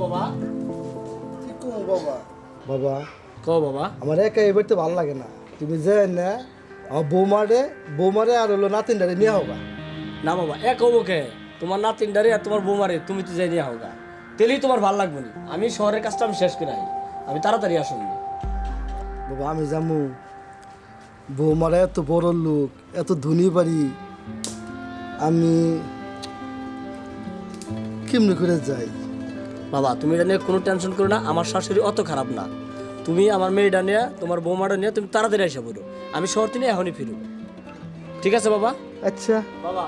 বাবা কি কম বাবা বাবা ক বাবা আমার একা এবার তো ভালো লাগে না তুমি যে না আমার বৌমারে আর হলো নাতিনটারে নিয়ে হোগা না বাবা এক হবো কে তোমার নাতিনডারে আর তোমার বৌমারে তুমি তো যাই নিয়ে হোগা তেলেই তোমার ভালো লাগবে না আমি শহরের কাজটা আমি শেষ করে আই আমি তাড়াতাড়ি আসুন বাবা আমি যাবো বৌমারা এত বড় লোক এত ধনী বাড়ি আমি কেমনি করে যাই বাবা তুমি এটা নিয়ে কোনো টেনশন করো না আমার শাশুড়ি অত খারাপ না তুমি আমার মেয়েটা নিয়ে তোমার বৌমাটা নিয়ে তুমি তাড়াতাড়ি এসে পড়ো আমি শহর থেকে এখনই ফিরব ঠিক আছে বাবা আচ্ছা বাবা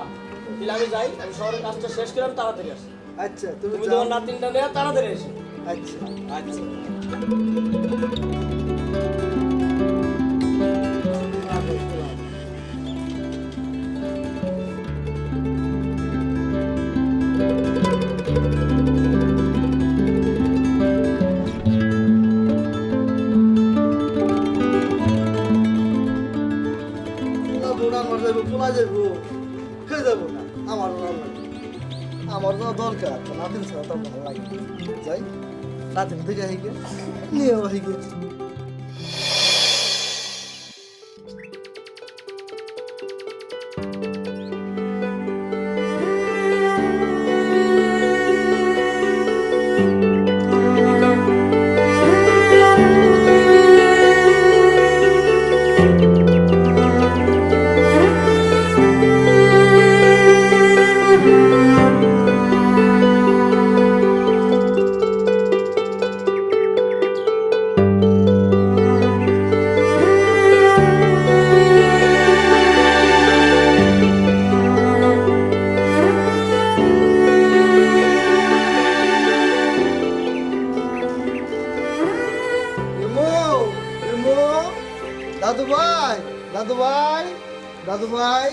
তাহলে আমি যাই আমি শহরের কাজটা শেষ করে আমি তাড়াতাড়ি আসি আচ্ছা তুমি তুমি যাও। তোমার নাতিনটা নিয়ে তাড়াতাড়ি এসো আচ্ছা আচ্ছা আমার যাবো পোলা যাবো খেয়ে যাবো না আমার ভালো লাগে আমার তো দরকার তো নাতিন ছাড়া তো ভালো লাগে যাই নাতিন থেকে হেগে নিয়ে হেগে ইমো ইমো দাদু ভাই দাদু ভাই দাদু ভাই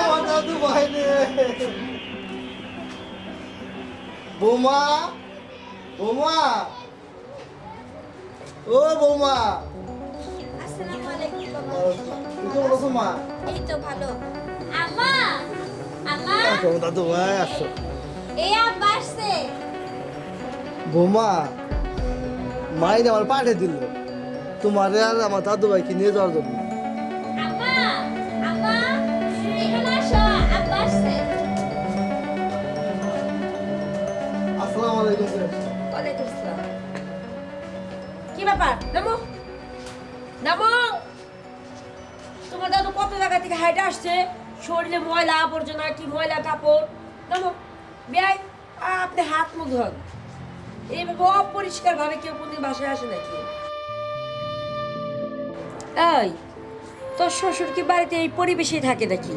আমার দাদু ভাই রে বৌমা বৌমা ও বৌমা আসসালামু আলাইকুম বাবা। কেমন আছো মা এই তো ভালো। আম্মা, আম্মা, কেমন দাদু ভাই আসো এই আব্বা আসছে। বৌমা মাইনে আমার পাঠিয়ে দিল তোমার আর আমার দাদু ভাইকে নিয়ে যাওয়ার জন্য আম্মা, আম্মা, এখানে আসো, আব্বা আসছে। আসসালামু আলাইকুম ওয়ালাইকুম আসসালাম। কি ব্যাপার? নামো, নামো। তোমার দাদু কত জায়গা থেকে হাইটে আসছে, শরীরে ময়লা আবর্জনা কি ময়লা কাপড়। নামো, বেয়াই, আপনি হাত মুখ ধোন। এইভাবে অপরিষ্কার ভাবে কেউ কোনদিন বাসায় আসে নাকি? এই, তোর শ্বশুর কি বাড়িতে এই পরিবেশেই থাকে নাকি?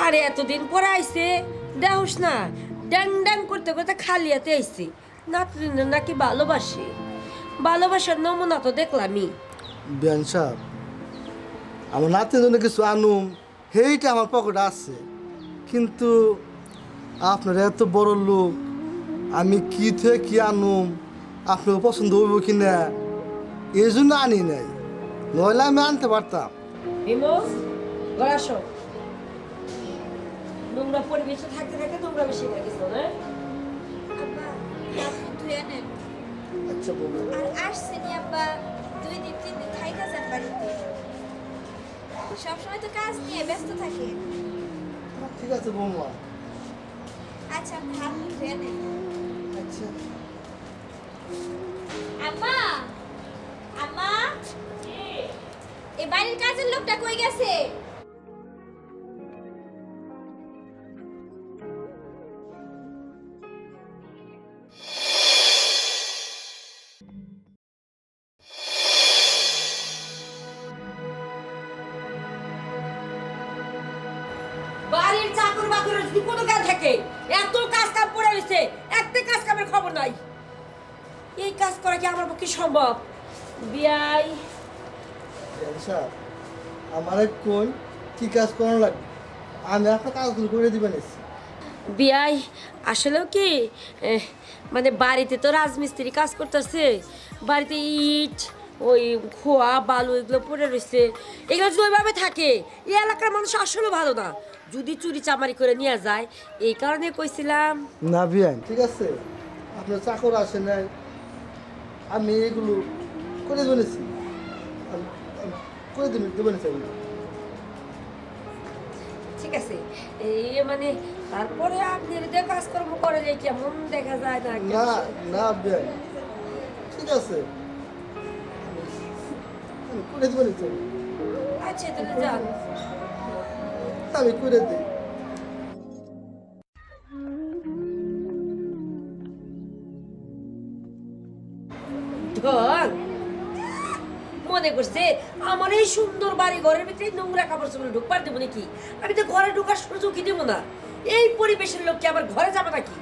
আরে এতদিন পরে আইছে, দেহস না, ড্যাং ড্যাং করতে করতে খালি হাতে আইছে। নাতনির নাকি ভালোবাসে, ভালোবাসার নমুনা তো দেখলামই। বিয়ান সাহেব আমার নাতির জন্য কিছু আনুম সেইটা আমার পকেটে আছে কিন্তু আপনার এত বড় লোক আমি কি থেকে কি আনুম আপনাকে পছন্দ হইব কি না এই জন্য আনি নাই নইলে আমি আনতে পারতাম বিমো, ঘরে আসো। নোংরা পরিবেশে থাকতে থাকতে নোংরা বেশি হয়ে গেছো না? আব্বা আপনি ধুয়ে নেন আচ্ছা বলবো আর আসছেনি আব্বা 2 দিন 3 দিন থাইকা যান বাড়িতে সবসময় তো কাজ নিয়ে ব্যস্ত থাকে ঠিক আছে বৌমা আচ্ছা আপনি হাত মুখ ধুয়ে নেন আচ্ছা আম্মা আম্মা এই বাড়ির কাজের লোকটা কই গেছে বাড়ির চাকর বাকরের যদি কোনো কাজ থাকে, এত কাজ কাম পড়ে রয়েছে, একটা কাজ কামের খবর নাই। এই কাজ করা কি আমার পক্ষে সম্ভব? বিয়াই, বিয়ান সাহেব আমার কোন কি কাজ করানো লাগবে আমি আপনার কাজগুলো করে দিবেন এসে বিয়াই আসলেও কি মানে বাড়িতে তো রাজমিস্ত্রি কাজ করতেছে, বাড়িতে ইট ওই খোয়া বালু এগুলো পড়ে রয়েছে, এগুলো যদি ওইভাবে থাকে এই এলাকার মানুষ আসলে ভালো না, যদি চুরি চামারি করে নিয়ে যায়। এই কারণে কইছিলাম। না বিয়ান ঠিক আছে, আপনার চাকর আসে নাই, আমি এগুলো করে দেবেছি, করে দেবেন এগুলো। ঠিক আছে, এই মানে তারপরে আপনি এদিকে কাজকর্ম করে যে কেমন দেখা যায় না না না বিয়ান ঠিক আছে, আমি করে দেবেন, আচ্ছা তাহলে যান। আমি করে দিই। ধর মনে করছে আমার এই সুন্দর বাড়ি ঘরের ভিতরে নোংরা কাপড় চোপড় ঢুকবার দেবো নাকি? আমি তো ঘরে ঢুকার সুযোগই দেবো না। এই পরিবেশের লোককে আমার ঘরে যাবে নাকি?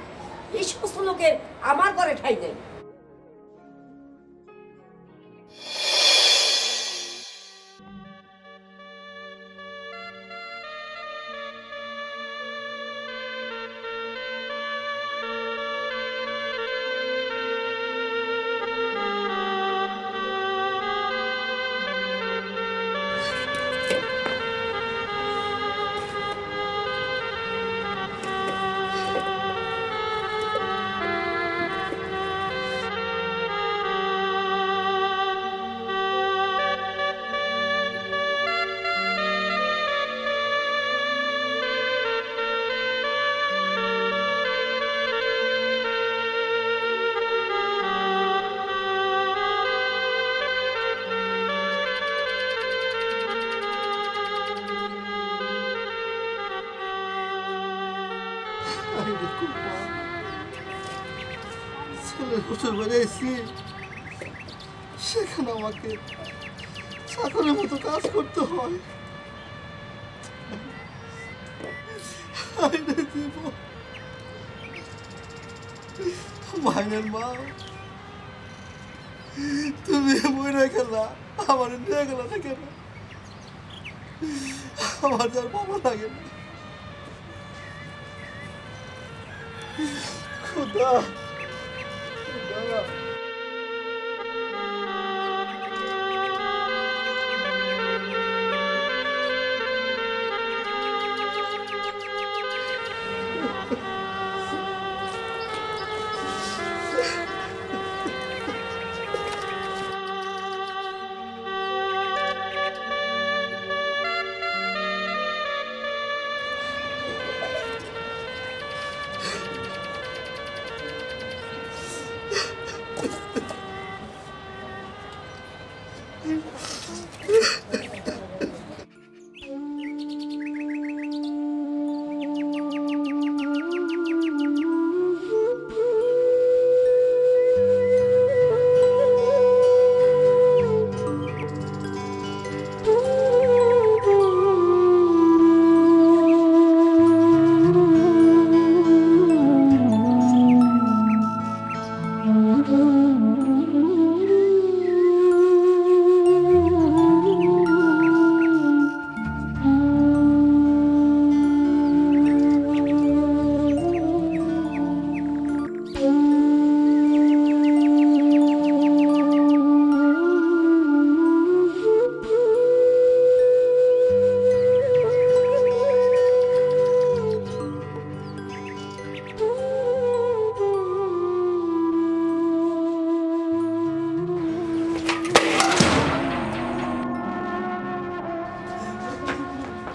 এই সমস্ত লোকের আমার ঘরে ঠাঁই নেই। ছেলে শ্বশুর বাড়ি এসেছি, সেখানে আমাকে চাকরের মতো কাজ করতে হয়। মাইনের মা, তুমি মরে গেলা, আমার নিয়ে গেলা না কেন? আমার যার বাবা লাগে না। খুদা খুদা,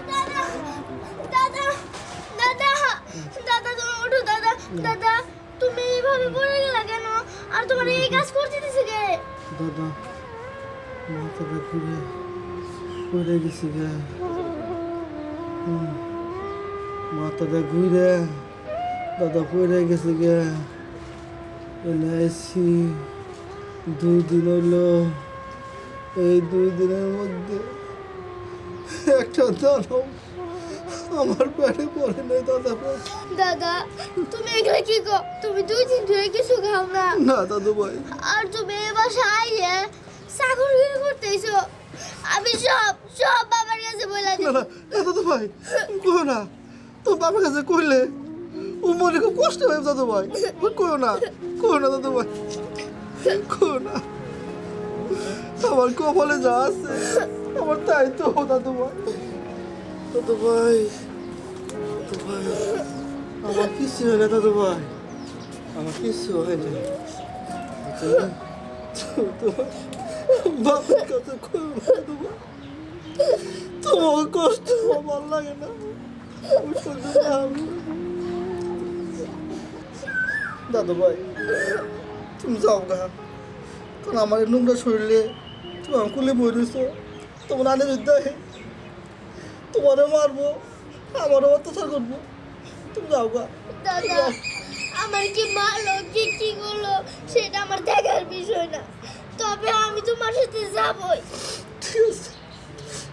দাদা দাদা দাদা তুমি ওঠো দাদা। দাদা তুমি এইভাবে পড়ে গেলা কেন? আর তোমার এই কাজ করতে দিছে কে? দাদা মাথাটা ঘুরে পড়ে গেছি গে, মাথাটা ঘুরে দাদা পড়ে গেছে গে। এনে এসছি 2 দিন হলো, এই 2 দিনের মধ্যে একটা দাদা আমার পেটে পড়ে নাই দাদা। দাদা তুমি এগুলা কি গো? তুমি 2 দিন ধরে কিছু খাও না। না দাদু ভাই, আর তুমি এ বাসায় আইয়ে চাকরগিরি করতেইছো। আমি সব সব বাবার কাছে বলে না দিই। না দাদু ভাই, কইও না, তোর বাবার কাছে কইলে ও মনে খুব কষ্ট হয় দাদু ভাই। কইও না দাদু ভাই, কইও না। আমার কপালে যা আছে আমার তাই তো দাদু ভাই। দাদু ভাই, দাদু ভাই, আমার কিছু হয় না দাদু ভাই, আমার কিছু হয় না। বাপের কাছে দাদু ভাই, তোমার কষ্ট আমার লাগে না, আমি সহ্য করতে দাদু ভাই তুমি যাও গা, কারণ আমার এই নোংরা শরীরে তুমি আমার কুলে বই রয়েছ, তোমার আনে যদি তোমারও মারবো, আমারও অত্যাচার করবো, তুমি যাও গা। দাদা আমার কি মারলো কি করলো সেটা আমার দেখার বিষয় না, তবে আমি তোমার সাথে যাবই। ঠিক আছে,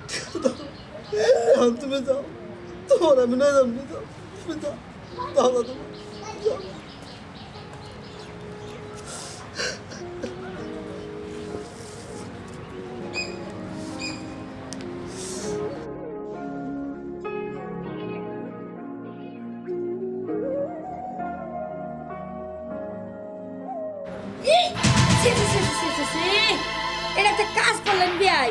ঠিক আছে দাদু, এখন তুমি যাও, তোমার আমি নয় যাবো, যাও তুমি যাও, যাও দাদু যাও। এটা একটা কাজ করলেন বিয়াই,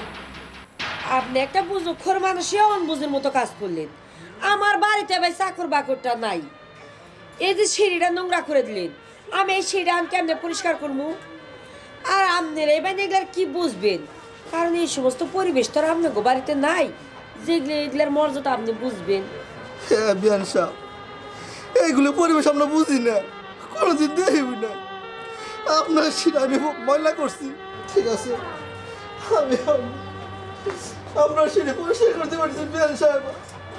আপনি একটা বুঝুক্ষর মানুষই অনবুঝের মতো কাজ করলেন। আমার বাড়িতে ভাই চাকর বাকরটা নাই, এই যে সিঁড়িটা নোংরা করে দিলেন, আমি এই সিঁড়িটা কেমনে পরিষ্কার করবো? আর আপনার এবার এগুলার কি বুঝবেন, কারণ এই সমস্ত পরিবেশ তো আর আপনার বাড়িতে নাই, যেগুলো এগুলার মর্যাদা আপনি বুঝবেন। হ্যাঁ বিয়ান সাহেব, এইগুলো পরিবেশ আমরা বুঝি না, কোনোদিন দেখবি না, আপনার সেটা আমি ময়লা করছি, ঠিক আছে, আপনার সেটা পরিষ্কার করতে পারছি বিয়ান সাহেব।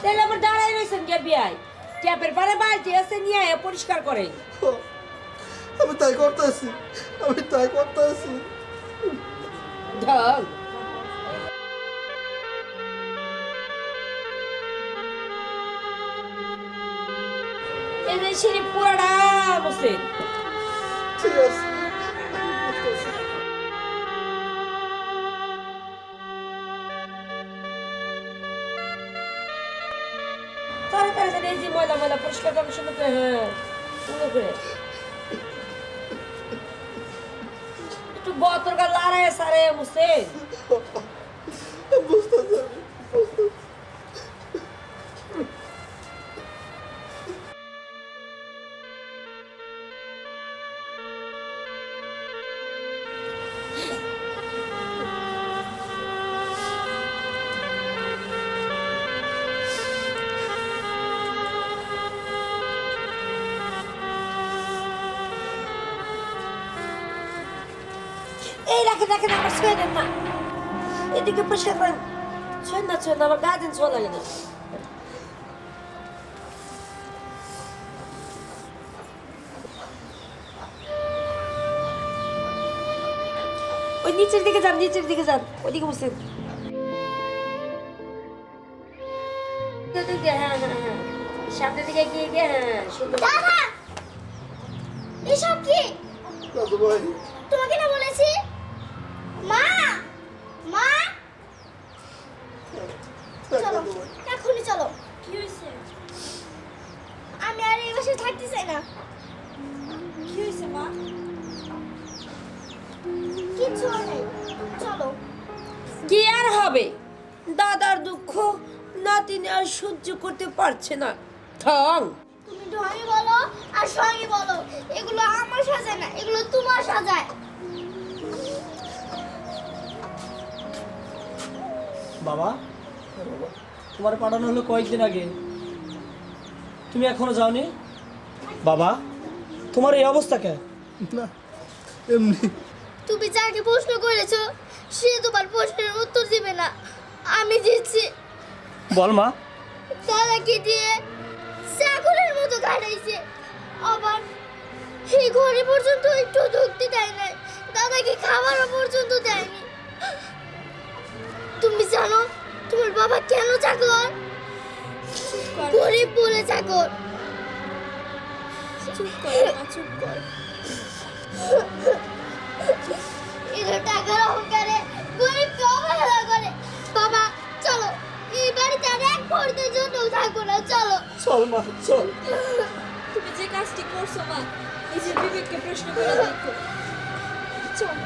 তাহলে আবার দাঁড়াই রয়েছেন কে বিয়াই, ট্যাপের পারে বালতি আছে নিয়ে আয়া পরিষ্কার করেন। আমি তাই করতেছি, আমি তাই করতেছি। ঢং এই যে সিঁড়ি পুরাটা বসে ঠিক আছে, তাড়াতাড়ি এই যে ময়লা ময়লা পরিষ্কার করার সুন্দর করে, হ্যাঁ সুন্দর করে একটু বতরকা লড়াই সারে মুসে। বুঝতেছি আমি, এই রাখেন রাখেন, আমার ছুঁয়ে দেন না, এদিকে পরিষ্কার করেন, ছুঁয়েন না আমার গা দিন ছোঁয়া লাগে না। ওই নিচের দিকে যান, নিচের দিকে যান, ওইদিকে বসেন। হ্যাঁ হ্যাঁ হ্যাঁ, সামনের দিকে গিয়ে গিয়ে, হ্যাঁ সুন্দর। দাদা এসব কি? দাদু ভাই, তোমাকে না বলেছি? মা মা চলো দাদু ভাই, এখনই চলো। কি হয়েছে? আমি আর এই বাসায় থাকতে চাই না। কি হয়েছে মা? কিচ্ছু হয় নাই, চলো। কি আর হবে, দাদার দুঃখ নাতিনি আর সহ্য করতে পারছে না। ঠং তুমি ঢঙি বলো আর সঙ্গী বলো, এগুলো আমার সাজায় না, এগুলো তোমার সাজায়। বাবা, তোমার পাঠানো হলো কয়েকদিন আগে, তুমি এখনো যাওনি? বাবা, তোমার এই অবস্থা কেন? না এমনি। তুমি যাকে প্রশ্ন করেছো সে তোমার প্রশ্নের উত্তর দিবে না, আমি দিচ্ছি। বল মা। দাদাকে দিয়ে চাকরের মতো কাটাইছে, আবার এই ঘরে পর্যন্ত একটু ঢুকতে দেয় নাই, দাদাকে খাবারও পর্যন্ত দেয়নি। তুমি জানো তোমার বাবা কেন চাকর? গরিব বলে চাকর। চুপ কর। এরা টাকার অহংকারে গরিবকে অবহেলা করে। বাবা চলো, এই বাড়িতে আর এক মুহূর্তের জন্য থাকবো না, চলো। চল মা, চল। তুমি যে কাজটি করছো মা, নিজের বিবেককে প্রশ্ন করে দেখো। চল।